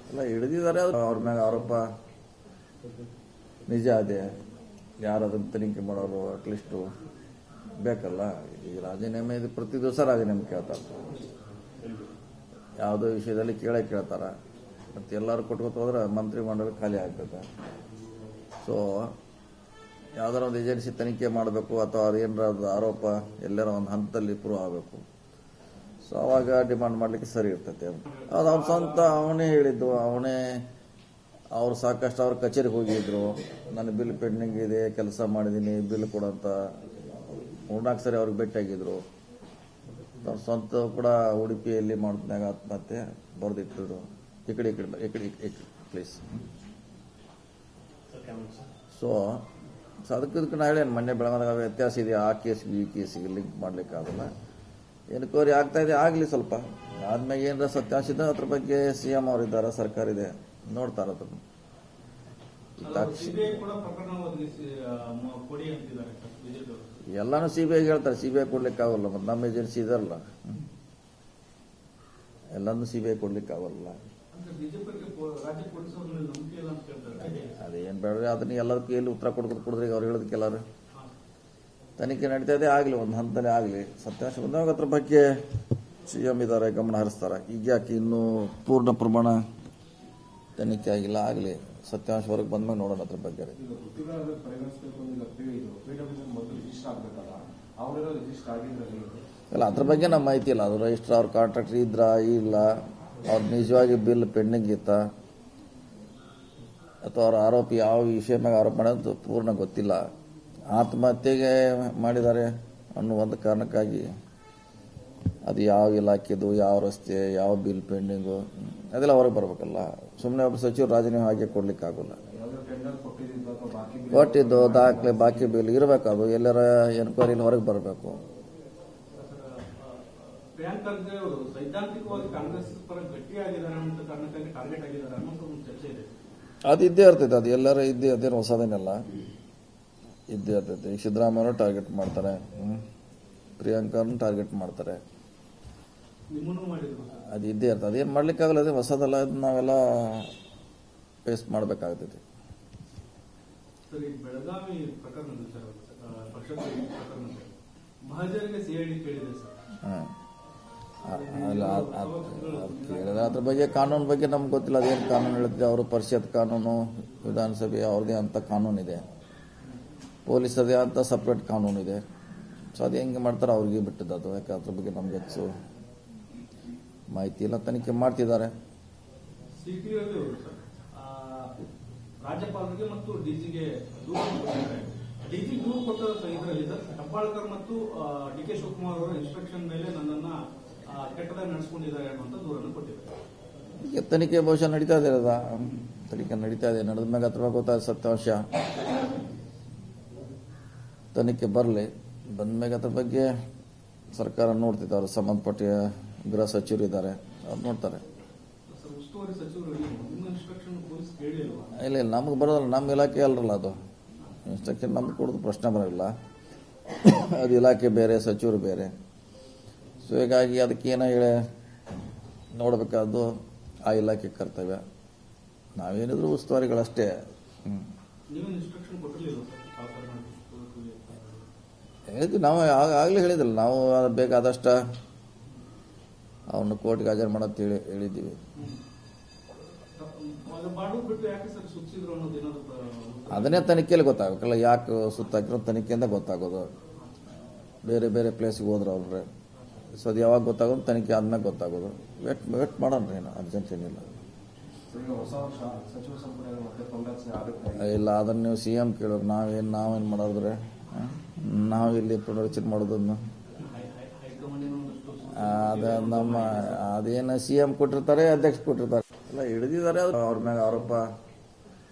ಎಲ್ಲ ಹಿಡಿದಿದ್ದಾರೆ. ಅವ್ರ ಮ್ಯಾಗ ಆರೋಪ ನಿಜ ಅದೇ. ಯಾರು ಅದನ್ನು ತನಿಖೆ ಮಾಡೋರು ಅಟ್ಲೀಸ್ಟು ಬೇಕಲ್ಲ. ಈಗ ರಾಜೀನಾಮೆ ಇದು ಪ್ರತಿ ದಿವಸ ರಾಜೀನಾಮೆ ಕೇಳ್ತಾರೆ. ಯಾವುದೋ ವಿಷಯದಲ್ಲಿ ಕೇಳ್ತಾರೆ. ಮತ್ತು ಎಲ್ಲರೂ ಕೊಟ್ಕೊತ ಹೋದ್ರೆ ಮಂತ್ರಿಮಂಡಲ ಖಾಲಿ ಆಗ್ತದೆ. ಸೊ ಯಾವ್ದಾರ ಒಂದು ಏಜೆನ್ಸಿ ತನಿಖೆ ಮಾಡಬೇಕು ಅಥವಾ ಅದೇನಾರ ಆರೋಪ ಎಲ್ಲರ ಒಂದು ಹಂತದಲ್ಲಿ ಪ್ರೂವ್ ಆಗಬೇಕು. ಸೊ ಅವಾಗ ಡಿಮಾಂಡ್ ಮಾಡಲಿಕ್ಕೆ ಸರಿ ಇರ್ತೈತೆ. ಅದು ಅವ್ರ ಸ್ವಂತ ಅವನೇ ಹೇಳಿದ್ದು. ಅವ್ರು ಸಾಕಷ್ಟು ಅವ್ರ ಕಚೇರಿಗೆ ಹೋಗಿದ್ರು. ನನ್ನ ಬಿಲ್ ಪೆಂಡಿಂಗ್ ಇದೆ, ಕೆಲಸ ಮಾಡಿದ್ದೀನಿ, ಬಿಲ್ ಕೊಡಂತ 3-4 ಸರಿ ಅವ್ರಿಗೆ ಭೇಟಿಯಾಗಿದ್ರು. ಅವ್ರ ಸ್ವಂತ ಕೂಡ ಉಡುಪಿಯಲ್ಲಿ ಮಾಡಿದ್ನಾಗ ಆತ್ಮಹತ್ಯೆ ಬರೆದಿಟ್ಟಿದ್ರು. ಈ ಕಡೆ ಪ್ಲೀಸ್. ಸೊ ಅದಕ್ಕೆ ನಾ ಹೇಳೇನು ಮೊನ್ನೆ ಬೆಳಗಾದಾಗ ವ್ಯತ್ಯಾಸ ಇದೆ. ಆ ಕೇಸ್ಗೆ ಈ ಕೇಸಿಗೆ ಲಿಂಕ್ ಮಾಡ್ಲಿಕ್ಕೆ ಆಗಲ್ಲ. ಎನ್ಕ್ವೈರಿ ಆಗ್ತಾ ಇದೆ, ಆಗಲಿ ಸ್ವಲ್ಪ. ಆದ್ಮೇಲೆ ಏನಾರ ಸತ್ಯಾಂಶ ಇದೆ ಅದ್ರ ಬಗ್ಗೆ CM ಅವರಿದ್ದಾರೆ, ಸರ್ಕಾರ ಇದೆ, ನೋಡ್ತಾರೆ ಅದನ್ನು. ಎಲ್ಲಾನು CBI ಹೇಳ್ತಾರೆ. CBI ಕೊಡ್ಲಿಕ್ಕೆ ಆಗಲ್ಲ. ಮತ್ತು ನಮ್ಮ ಏಜೆನ್ಸಿ ಇದಲ್ಲ, ಎಲ್ಲಾನು CBI ಕೊಡ್ಲಿಕ್ಕೆ ಆಗಲ್ಲ. ಅದೇನು ಬೇಡ, ಅದನ್ನ ಎಲ್ಲದಕ್ಕೂ ಎಲ್ಲಿ ಉತ್ತರ ಕೊಡಿದ್ರೆ ಅವ್ರು ಹೇಳೋದಕ್ಕೆ ಎಲ್ಲರೂ ತನಿಖೆ ನಡೀತಾ ಇದೆ. ಆಗಲಿ, ಒಂದು ಹಂತದಲ್ಲಿ ಆಗಲಿ. ಸತ್ಯಾಂಶ ಬಂದಾಗ ಅದ್ರ ಬಗ್ಗೆ CM ಇದ್ದಾರೆ, ಗಮನ ಹರಿಸ್ತಾರೆ. ಈಗ ಯಾಕೆ ಇನ್ನೂ ಪೂರ್ಣ ಪ್ರಮಾಣ ತನಿಖೆ ಆಗಿಲ್ಲ, ಆಗಲಿ. ಸತ್ಯಾಂಶ ಹೊರಗೆ ಬಂದ್ಮೇಲೆ ನೋಡೋಣ ಅದ್ರ ಬಗ್ಗೆ. ಅಲ್ಲ, ಅದ್ರ ಬಗ್ಗೆ ನಮ್ಮ ಮಾಹಿತಿ ಇಲ್ಲ. ಅದು ರಿಜಿಸ್ಟರ್ ಅವ್ರ ಕಾಂಟ್ರಾಕ್ಟರ್ ಇದ್ರ ಇಲ್ಲ, ಅವ್ರ ನಿಜವಾಗಿ ಬಿಲ್ ಪೆಂಡಿಂಗ್ ಇತ್ತ ಅಥವಾ ಅವ್ರ ಆರೋಪಿ ಯಾವ ವಿಷಯ ಮ್ಯಾಗ ಆರೋಪ ಮಾಡೋದು ಪೂರ್ಣ ಗೊತ್ತಿಲ್ಲ. ಆತ್ಮಹತ್ಯೆಗೆ ಮಾಡಿದ್ದಾರೆ ಅನ್ನೋ ಒಂದು ಕಾರಣಕ್ಕಾಗಿ ಅದು ಯಾವ ಇಲಾಖೆದು, ಯಾವ ರಸ್ತೆ, ಯಾವ ಬಿಲ್ ಪೆಂಡಿಂಗು ಅದೆಲ್ಲ ಹೊರಗೆ ಬರ್ಬೇಕಲ್ಲ. ಸುಮ್ಮನೆ ಒಬ್ಬ ಸಚಿವರು ರಾಜೀನಾಮೆ ಹಾಗೆ ಕೊಡ್ಲಿಕ್ಕೆ ಆಗೋಲ್ಲ. ಕೊಟ್ಟಿದ್ದು ದಾಖಲೆ, ಬಾಕಿ ಬಿಲ್ ಇರಬೇಕು. ಅದು ಎಲ್ಲರ ಎನ್ಕ್ವೈರಿಲಿ ಹೊರಗೆ ಬರಬೇಕು. ಪ್ರಿಯಾಂಕ್ ಖರ್ಗೆ ಅವರು ಸೈದ್ಧಾಂತಿಕವಾಗಿ ಕಾಂಗ್ರೆಸ್ ಪರ ಗಟ್ಟಿಯಾಗಿದ್ದಾರೆ ಅನ್ನೋ ಕಾರಣಕ್ಕಾಗಿ ಟಾರ್ಗೆಟ್ ಆಗಿದ್ದಾರೆ ಅನ್ನೋ ಒಂದು ಚರ್ಚೆ ಇದೆ. ಅದು ಇದ್ದೇ ಇರ್ತೈತೆ. ಅದು ಎಲ್ಲರ ಇದ್ದೇ, ಅದೇನು ಹೊಸದೇನಲ್ಲ, ಇದ್ದೇ ಇರ್ತೈತೆ. ಈಗ ಸಿದ್ದರಾಮಯ್ಯನೂ ಟಾರ್ಗೆಟ್ ಮಾಡ್ತಾರೆ, ಪ್ರಿಯಾಂಕರ್ನು ಟಾರ್ಗೆಟ್ ಮಾಡ್ತಾರೆ. ಅದು ಇದ್ದೇ ಇರ್ತದೆ. ಅದೇನು ಮಾಡ್ಲಿಕ್ಕಾಗಲ್ಲ, ಅದೇ ಹೊಸದಲ್ಲ. ಅದು ನಾವೆಲ್ಲ ಫೇಸ್ ಮಾಡಬೇಕಾಗ್ತೈತಿ. ಬೆಳಗಾವಿ ಪ್ರಕರಣದಲ್ಲಿ ಮಹಾಜರಿಗೆ CID ಕೇಳಿದೆ ಸರ್. ಕೇಳಿದ್ರೆ ಅದ್ರ ಬಗ್ಗೆ ಕಾನೂನು ಬಗ್ಗೆ ನಮ್ಗೆ ಗೊತ್ತಿಲ್ಲ. ಅದೇನು ಕಾನೂನು ಹೇಳುತ್ತೆ. ಅವರು ಪರಿಷತ್ ಕಾನೂನು, ವಿಧಾನಸಭೆ ಅವ್ರದೇ ಅಂತ ಕಾನೂನಿದೆ, ಪೊಲೀಸರದೇ ಅಂತ ಸಪ್ರೇಟ್ ಕಾನೂನಿದೆ. ಸೊ ಅದು ಹೆಂಗೆ ಮಾಡ್ತಾರೆ ಅವ್ರಿಗೆ ಬಿಟ್ಟದ್ದು. ಅದು ಯಾಕೆ ಅದ್ರ ಬಗ್ಗೆ ನಮ್ಗೆ ಹೆಚ್ಚು ಮಾಹಿತಿ ಇಲ್ಲ. ತನಿಖೆ ಮಾಡ್ತಿದ್ದಾರೆ. ರಾಜ್ಯಪಾಲರಿಗೆ ಮತ್ತು DGಗೆ DG ದೂರು ಕೊಟ್ಟ ಇದರಲ್ಲಿ ಹೆಬ್ಬಾಳ್ಕರ್ ಮತ್ತು DK ಶಿವಕುಮಾರ್ ಅವರ ಇನ್ಸ್ಟ್ರಕ್ಷನ್ ಮೇಲೆ ನನ್ನನ್ನ ಕೆಟ್ಟದಾಗಿ ನಡೆಸ್ಕೊಂಡಿದ್ದಾರೆ ಅನ್ನುವಂಥ ದೂರನ್ನು ಕೊಟ್ಟಿದ್ದಾರೆ. ಈಗ ತನಿಖೆ ಬಹುಶಃ ನಡೀತಾ ಇದೆ. ತನಿಖೆ ನಡೀತಾ ಇದೆ. ನಡೆದ ಮ್ಯಾಗ ಅದ್ರ ಬಗ್ಗೆ ಗೊತ್ತಾದ ಸತ್ಯಾಂಶ ತನಿಖೆ ಬರಲಿ. ಬಂದ್ಮ್ಯಾಗ ಅದ್ರ ಬಗ್ಗೆ ಸರ್ಕಾರ ನೋಡ್ತಿದ್ದೆ. ಅವ್ರು ಸಂಬಂಧಪಟ್ಟ ಗೃಹ ಸಚಿವರು ಇದ್ದಾರೆ, ಅವ್ರು ನೋಡ್ತಾರೆ. ಉಸ್ತುವಾರಿ ಸಚಿವರು ಇನ್ಸ್ಟ್ರಕ್ಷನ್ ಪೊಲೀಸ್ ಕೇಳಿಲ್ವಾ? ಇಲ್ಲ, ನಮ್ಗೆ ಬರೋದಲ್ಲ, ನಮ್ಮ ಇಲಾಖೆ ಅಲ್ರಲ್ಲ ಅದು. ಇನ್ಸ್ಟ್ರಕ್ಷನ್ ನಮ್ಗೆ ಕೊಡೋದು ಪ್ರಶ್ನೆ ಬರೋಲ್ಲ. ಅದು ಇಲಾಖೆ ಬೇರೆ, ಸಚಿವರು ಬೇರೆ. ಸೊ ಹೀಗಾಗಿ ಅದಕ್ಕೇನೋ ಹೇಳಿ ನೋಡಬೇಕಾದ್ದು ಆ ಇಲಾಖೆ ಕರ್ತವ್ಯ. ನಾವೇನಿದ್ರು ಉಸ್ತುವಾರಿಗಳಷ್ಟೇ. ಹೇಳಿದ್ವಿ ನಾವು, ಆಗಲೇ ಹೇಳಿದ್ರಲ್ಲ ನಾವು. ಬೇಕಾದಷ್ಟು ಅವನು ಕೋರ್ಟ್ಗೆ ಹಾಜರು ಮಾಡೋದು ಹೇಳಿದ್ದೀವಿ. ಅದನ್ನೇ ತನಿಖೆಯಲ್ಲಿ ಗೊತ್ತಾಗಬೇಕಲ್ಲ, ಯಾಕೆ ಸುತ್ತಾಕಿರೋ ತನಿಖೆಯಿಂದ ಗೊತ್ತಾಗೋದು. ಬೇರೆ ಬೇರೆ ಪ್ಲೇಸ್ಗೆ ಹೋದ್ರೆ ಅವ್ರೆ. ಸೊ ಅದು ಯಾವಾಗ ಗೊತ್ತಾಗೋದು, ತನಿಖೆ ಆದ್ಮೇಲೆ ಗೊತ್ತಾಗೋದು. ವೇಟ್ ಮಾಡೋಣ, ಏನು ಅರ್ಜೆಂಟ್ ಏನಿಲ್ಲ. ಇಲ್ಲ, ಅದನ್ನು ನೀವು CM ಕೇಳೋರು. ನಾವೇನು ಮಾಡೋದ್ರೆ ನಾವಿಲ್ಲಿ ಪುನರ್ರಚನೆ ಮಾಡೋದನ್ನು ಅದೇನು CM ಕೊಟ್ಟಿರ್ತಾರೆ, ಅಧ್ಯಕ್ಷ ಕೊಟ್ಟಿರ್ತಾರೆ. ಎಲ್ಲ ಹಿಡಿದಿದ್ದಾರೆ. ಅವ್ರ ಮ್ಯಾಗ ಆರೋಪ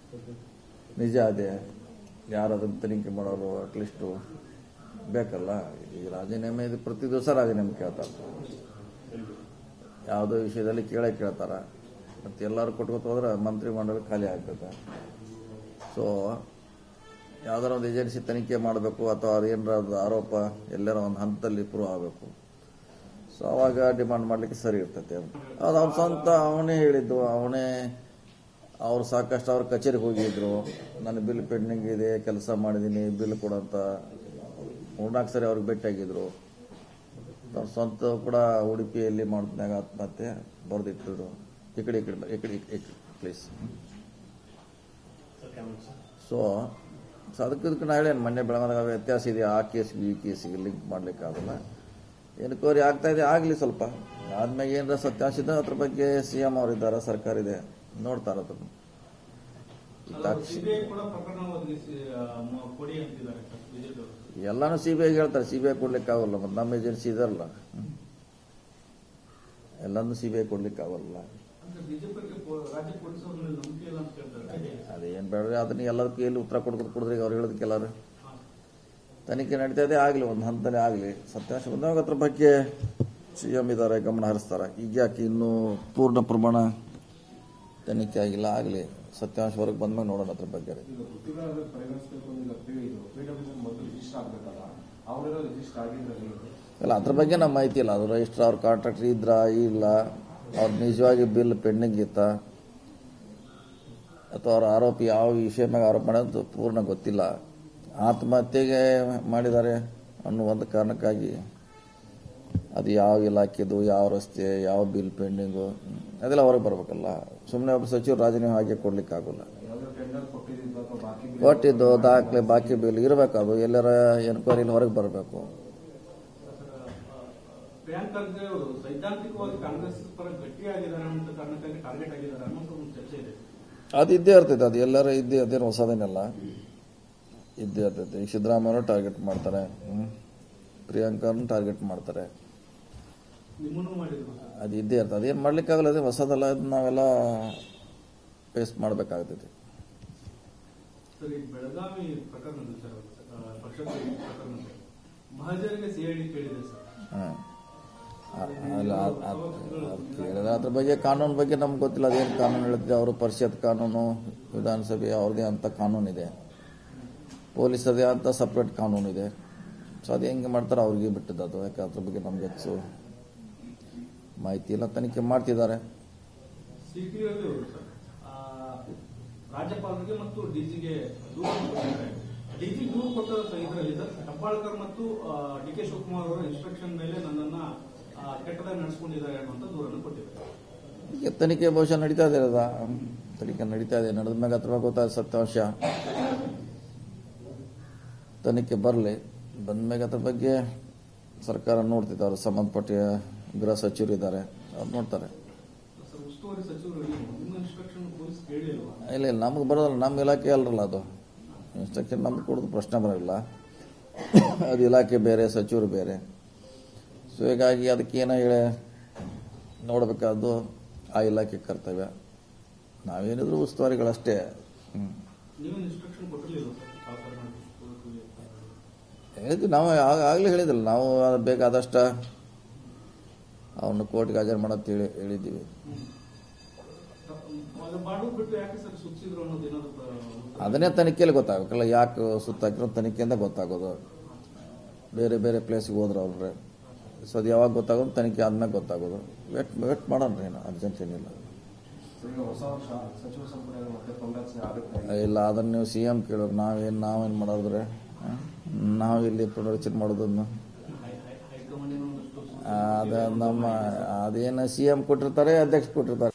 ನಿಜ ಅದೇ. ಯಾರು ಅದನ್ನು ತನಿಖೆ ಮಾಡೋರು ಅಟ್ಲೀಸ್ಟು ಬೇಕಲ್ಲ. ಈಗ ರಾಜೀನಾಮೆ ಇದು ಪ್ರತಿ ದಿವಸ ರಾಜೀನಾಮೆ ಕೇಳ್ತಾರೆ. ಯಾವುದೋ ವಿಷಯದಲ್ಲಿ ಕೇಳ್ತಾರೆ. ಮತ್ತು ಎಲ್ಲರೂ ಕೊಟ್ಕೊತ ಹೋದ್ರೆ ಮಂತ್ರಿಮಂಡಲ ಖಾಲಿ ಆಗ್ತದೆ. ಸೊ ಯಾವ್ದಾರ ಒಂದು ಏಜೆನ್ಸಿ ತನಿಖೆ ಮಾಡಬೇಕು ಅಥವಾ ಅದೇನಾರ ಆರೋಪ ಎಲ್ಲರ ಒಂದು ಹಂತದಲ್ಲಿ ಪ್ರೂವ್ ಆಗಬೇಕು. ಸೊ ಅವಾಗ ಡಿಮಾಂಡ್ ಮಾಡಲಿಕ್ಕೆ ಸರಿ ಇರ್ತೈತೆ. ಅದು ಅವ್ರ ಸ್ವಂತ ಅವನೇ ಹೇಳಿದ್ದು. ಅವ್ರು ಸಾಕಷ್ಟು ಅವ್ರ ಕಚೇರಿಗೆ ಹೋಗಿದ್ರು, ನನ್ನ ಬಿಲ್ ಪೆಂಡಿಂಗ್ ಇದೆ, ಕೆಲಸ ಮಾಡಿದ್ದೀನಿ, ಬಿಲ್ ಕೊಡಂತ 3-4 ಸರಿ ಅವ್ರಿಗೆ ಭೇಟಿಯಾಗಿದ್ರು. ಅವ್ರ ಸ್ವಂತ ಕೂಡ ಉಡುಪಿಯಲ್ಲಿ ಮಾಡಿದ್ನಾಗ ಆತ್ಮಹತ್ಯೆ ಬರೆದಿಟ್ಟಿದ್ರು. ಈ ಕಡೆ ಪ್ಲೀಸ್. ಸೊ ಅದಕ್ಕೆ ನಾ ಹೇಳೇನು ಮೊನ್ನೆ ಬೆಳಗಾದಾಗ ವ್ಯತ್ಯಾಸ ಇದೆ, ಆ ಕೇಸ್ಗೆ ಈ ಕೇಸಿಗೆ ಲಿಂಕ್ ಮಾಡ್ಲಿಕ್ಕಾಗಲ್ಲ. ಎನ್ಕ್ವೈರಿ ಆಗ್ತಾ ಇದೆ, ಆಗಲಿ ಸ್ವಲ್ಪ ಆದ್ಮೇಲೆ ಏನಾರ ಸತ್ಯಾಂಶ ಇದೆ ಅದ್ರ ಬಗ್ಗೆ CM ಅವರಿದ್ದಾರೆ, ಸರ್ಕಾರ ಇದೆ, ನೋಡ್ತಾರೆ ಅದನ್ನು. ಸಿಬಿಐ ಕೂಡ ಪ್ರಕರಣ ಒದಗಿಸಿ ಕೊಡಿ ಅಂತಿದ್ದಾರೆ ಬಿಜೆಪಿ ಅವರು. ಎಲ್ಲಾನು CBIಗೆ ಹೇಳ್ತಾರೆ, CBI ಕೊಡ್ಲಿಕ್ಕೆ ಆಗಲ್ಲ. ಮತ್ತು ನಮ್ಮ ಏಜೆನ್ಸಿ ಇದಲ್ಲ, ಎಲ್ಲಾನು CBI ಕೊಡ್ಲಿಕ್ಕೆ ಆಗಲ್ಲ. ಬಿಜೆಪಿ ರಾಜ್ಯ ಪೊಲೀಸರ ಮೇಲೆ ನಂಬಿಕೆ ಇಲ್ಲ ಅಂತ ಹೇಳ್ತಾರೆ. ಅದೇನು ಬೇಡ, ಅದನ್ನ ಎಲ್ಲದಕ್ಕೂ ಎಲ್ಲಿ ಉತ್ತರ ಕೊಡಿದ್ರೆ ಅವ್ರು ಹೇಳೋದಕ್ಕೆ ಎಲ್ಲರೂ ತನಿಖೆ ನಡೀತಾ ಇದೆ, ಆಗಲಿ ಒಂದು ಹಂತನೇ ಆಗಲಿ. ಸತ್ಯಾಂಶ ಬಂದಾಗ ಅದ್ರ ಬಗ್ಗೆ CM ಇದ್ದಾರೆ, ಗಮನ ಹರಿಸ್ತಾರೆ. ಈಗ ಯಾಕೆ ಇನ್ನೂ ಪೂರ್ಣ ಪ್ರಮಾಣ ತನಿಖೆ ಆಗಿಲ್ಲ, ಆಗಲಿ ಸತ್ಯಾಂಶ ಹೊರಗೆ ಬಂದ್ಮೇಲೆ ನೋಡೋಣ ಅದ್ರ ಬಗ್ಗೆ. ಅಲ್ಲ, ಅದ್ರ ಬಗ್ಗೆ ನಮ್ಮ ಮಾಹಿತಿ ಇಲ್ಲ. ಅದು ರಿಜಿಸ್ಟರ್ ಅವ್ರ ಕಾಂಟ್ರಾಕ್ಟರ್ ಇದ್ರ ಇಲ್ಲ, ಅವ್ರು ನಿಜವಾಗಿ ಬಿಲ್ ಪೆಂಡಿಂಗ್ ಇತ್ತ ಅಥವಾ ಅವ್ರ ಆರೋಪಿ ಯಾವ ವಿಷಯ ಮ್ಯಾಗ ಆರೋಪ ಮಾಡೋದು ಪೂರ್ಣ ಗೊತ್ತಿಲ್ಲ. ಆತ್ಮಹತ್ಯೆಗೆ ಮಾಡಿದ್ದಾರೆ ಅನ್ನೋ ಒಂದು ಕಾರಣಕ್ಕಾಗಿ ಅದು ಯಾವ ಇಲಾಖೆದು, ಯಾವ ರಸ್ತೆ, ಯಾವ ಬಿಲ್ ಪೆಂಡಿಂಗು ಅದೆಲ್ಲ ಹೊರಗೆ ಬರ್ಬೇಕಲ್ಲ. ಸುಮ್ಮನೆ ಒಬ್ಬ ಸಚಿವರು ರಾಜೀನಾಮೆ ಹಾಗೆ ಕೊಡ್ಲಿಕ್ಕೆ ಆಗೋಲ್ಲ. ಕೊಟ್ಟಿದ್ದು ದಾಖಲೆ, ಬಾಕಿ ಬಿಲ್ ಇರಬೇಕು, ಅದು ಎಲ್ಲರ ಎನ್ಕ್ವೈರಿಲಿ ಹೊರಗೆ ಬರಬೇಕು. ಪ್ರಿಯಾಂಕ್ ಖರ್ಗೆ ಅವರು ಸೈದ್ಧಾಂತಿಕವಾಗಿ ಕಾಂಗ್ರೆಸ್ ಪರ ಗಟ್ಟಿಯಾಗಿದ್ದಾರೆ ಅಂತ ಕಾರಣಕ್ಕಾಗಿ ಟಾರ್ಗೆಟ್ ಆಗಿದ್ದಾರೆ ಅನ್ನೋ ಒಂದು ಚರ್ಚೆ ಇದೆ. ಅದು ಇದ್ದೇ ಇರ್ತೈತೆ, ಅದು ಎಲ್ಲರ ಇದ್ದೇ, ಅದೇನು ಹೊಸದೇನಲ್ಲ, ಇದ್ದೇ ಇರ್ತೈತೆ. ಈಗ ಸಿದ್ದರಾಮಯ್ಯನೂ ಟಾರ್ಗೆಟ್ ಮಾಡ್ತಾರೆ, ಪ್ರಿಯಾಂಕರ್ನು ಟಾರ್ಗೆಟ್ ಮಾಡ್ತಾರೆ, ನಿಮ್ಮನ್ನು ಮಾಡಿದ್ರು. ಅದು ಇದ್ದೇ ಇರ್ತದೆ, ಅದೇನು ಮಾಡ್ಲಿಕ್ಕಾಗಲ್ಲ, ಅದೇ ಹೊಸದಲ್ಲ, ಅದು ನಾವೆಲ್ಲ ಫೇಸ್ ಮಾಡಬೇಕಾಗ್ತೈತಿ. ಸರ್, ಈ ಬೆಳಗಾವಿ ಪ್ರಕರಣದಲ್ಲಿ ಸರ್, ಪಕ್ಷದ ಪ್ರಕರಣದಲ್ಲಿ ಮಹಾಜರಿಗೆ CID ಕೇಳಿದೆ ಸರ್. ಅಲ್ಲ, ಕೇಳಿದ್ರೆ ಅದ್ರ ಬಗ್ಗೆ ಕಾನೂನು ಬಗ್ಗೆ ನಮ್ಗೆ ಗೊತ್ತಿಲ್ಲ, ಅದೇನು ಕಾನೂನು ಹೇಳುತ್ತೆ. ಅವರು ಪರಿಷತ್ ಕಾನೂನು, ವಿಧಾನಸಭೆ ಅವ್ರದೇ ಅಂತ ಕಾನೂನಿದೆ, ಪೊಲೀಸರದೇ ಅಂತ ಸಪ್ರೇಟ್ ಕಾನೂನಿದೆ. ಸೊ ಅದು ಹೆಂಗೆ ಮಾಡ್ತಾರೆ ಅವ್ರಿಗೆ ಬಿಟ್ಟಿದ್ದು ಅದು. ಯಾಕೆ ಅದ್ರ ಬಗ್ಗೆ ನಮ್ಗೆ ಹೆಚ್ಚು ಮಾಹಿತಿ ಇಲ್ಲ, ತನಿಖೆ ಮಾಡ್ತಿದ್ದಾರೆ. ಸಿಟಿಯಲ್ಲಿ ಅವರು ಸರ್ ರಾಜ್ಯಪಾಲರಿಗೆ ಮತ್ತು DGಗೆ ದೂರು ಕೊಟ್ಟಿದ್ದಾರೆ. DG ದೂರು ಕೊಟ್ಟ ಇದರಲ್ಲಿ ಸರ್ ಹೆಬ್ಬಾಳ್ಕರ್ ಮತ್ತು DK ಶಿವಕುಮಾರ್ ಅವರ ಇನ್ಸ್ಟ್ರಕ್ಷನ್ ಮೇಲೆ ನನ್ನನ್ನ ಕೆಟ್ಟದಾಗಿ ನಡೆಸ್ಕೊಂಡಿದ್ದಾರೆ ಅನ್ನುವಂಥ ದೂರನ್ನು ಕೊಟ್ಟಿದ್ದಾರೆ. ಈಗ ತನಿಖೆ ಬಹುಶಃ ನಡೀತಾ ಇದೆ, ತನಿಖೆ ನಡೀತಾ ಇದೆ. ನಡೆದ ಮ್ಯಾಗ ಅದ್ರ ಬಗ್ಗೆ ಗೊತ್ತಾದ ಸತ್ಯಾಂಶ ತನಿಖೆ ಬರಲಿ, ಬಂದ್ಮ್ಯಾಗ ಅದ್ರ ಬಗ್ಗೆ ಸರ್ಕಾರ ನೋಡ್ತಿದ್ದೆ. ಅವ್ರು ಸಂಬಂಧಪಟ್ಟ ಗೃಹ ಸಚಿವರು ಇದ್ದಾರೆ, ಅವ್ರು ನೋಡ್ತಾರೆ. ಉಸ್ತುವಾರಿ ಸಚಿವರು ನಿಮ್ಮ ಇನ್ಸ್ಟ್ರಕ್ಷನ್ ಪೊಲೀಸ್ ಕೇಳಿಲ್ವಾ? ಇಲ್ಲ ಇಲ್ಲ, ನಮ್ಗೆ ಬರೋದಲ್ಲ, ನಮ್ಮ ಇಲಾಖೆ ಅಲ್ರಲ್ಲ ಅದು. ಇನ್ಸ್ಟ್ರಕ್ಷನ್ ನಮ್ಗೆ ಕೊಡೋದು ಪ್ರಶ್ನೆ ಬರೋಲ್ಲ, ಅದು ಇಲಾಖೆ ಬೇರೆ, ಸಚಿವರು ಬೇರೆ. ಸೊ ಹೀಗಾಗಿ ಅದಕ್ಕೇನೋ ಹೇಳಿ ನೋಡಬೇಕಾದ್ದು ಆ ಇಲಾಖೆ ಕರ್ತವ್ಯ. ನಾವೇನಿದ್ರು ಉಸ್ತುವಾರಿಗಳಷ್ಟೇ. ನೀವೇನು ಇನ್ಸ್ಟ್ರಕ್ಷನ್ ಕೊಟ್ಟಿರಲಿಲ್ಲ ಸರ್? ಹೇಳಿದ್ವಿ ನಾವು, ಆಗಲೇ ಹೇಳಿದಿಲ್ಲ ನಾವು, ಬೇಕಾದಷ್ಟು ಅವನು ಕೋರ್ಟ್ಗೆ ಹಾಜರು ಮಾಡೋದು ಹೇಳಿದ್ದೀವಿ. ಅದನ್ನೇ ತನಿಖೆಯಲ್ಲಿ ಗೊತ್ತಾಗಬೇಕಲ್ಲ, ಯಾಕೆ ಸುತ್ತಾಕಿರೋ ತನಿಖೆಯಿಂದ ಗೊತ್ತಾಗೋದು. ಬೇರೆ ಬೇರೆ ಪ್ಲೇಸ್ಗೆ ಹೋದ್ರೆ ಅವ್ರೆ, ಸೊ ಅದು ಯಾವಾಗ ಗೊತ್ತಾಗೋದು ತನಿಖೆ ಆದ್ಮೇಲೆ ಗೊತ್ತಾಗೋದು. ವೇಟ್ ಮಾಡೋಣ, ಏನು ಅರ್ಜೆಂಟ್ ಏನಿಲ್ಲ. ಇಲ್ಲ, ಅದನ್ನು ನೀವು CM ಕೇಳೋರು, ನಾವೇನು ಮಾಡೋದ್ರೆ ನಾವಿಲ್ಲಿ ಪುನರ್ರಚನೆ ಮಾಡೋದನ್ನು ಅದ ನಮ್ಮ ಅದೇನು CM ಕೊಟ್ಟಿರ್ತಾರೆ, ಅಧ್ಯಕ್ಷ ಕೊಟ್ಟಿರ್ತಾರೆ.